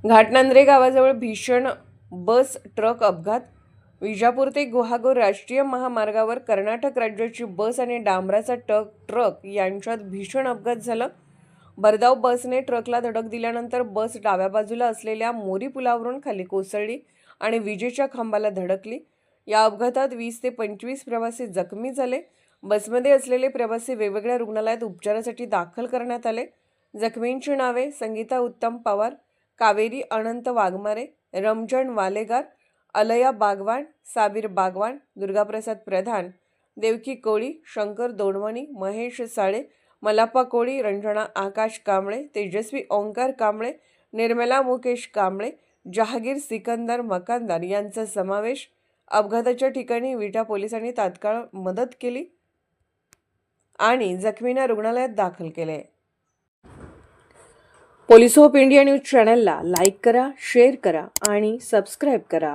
घाटनांद्रे गावाजवळ भीषण bus truck अपघात. विजापूर ते गुहागर राष्ट्रीय महामार्गावर कर्नाटक राज्याची बस आणि डांबराचा ट्रक यांच्यात भीषण अपघात झाला. भरधाव बसने ट्रकला धडक दिल्यानंतर बस डाव्या बाजूला असलेल्या मोरी पुलावरून खाली कोसळली आणि विजेच्या खांबाला धडकली. या अपघातात 20 ते 25 प्रवासी जखमी झाले. बसमध्ये असलेले प्रवासी वेगवेगळ्या रुग्णालयात उपचारासाठी दाखल करण्यात आले. जखमींची नावे संगीता उत्तम पवार, कावेरी अनंत वाघमारे, रमजान वालेगार, अलया बागवान, साबीर बागवान, दुर्गाप्रसाद प्रधान, देवकी कोळी, शंकर दोडमणी, महेश साळे, मलाप्पा कोळी, रंजना आकाश कांबळे, तेजस्वी ओंकार कांबळे, निर्मला मुकेश कांबळे, जहागीर सिकंदर मकानदार यांचा समावेश. अपघाताच्या ठिकाणी विटा पोलिसांनी तात्काळ मदत केली आणि जखमींना रुग्णालयात दाखल केले. पोलीस ऑफ इंडिया न्यूज चॅनलला लाईक करा, शेअर करा आणि सबस्क्राईब करा.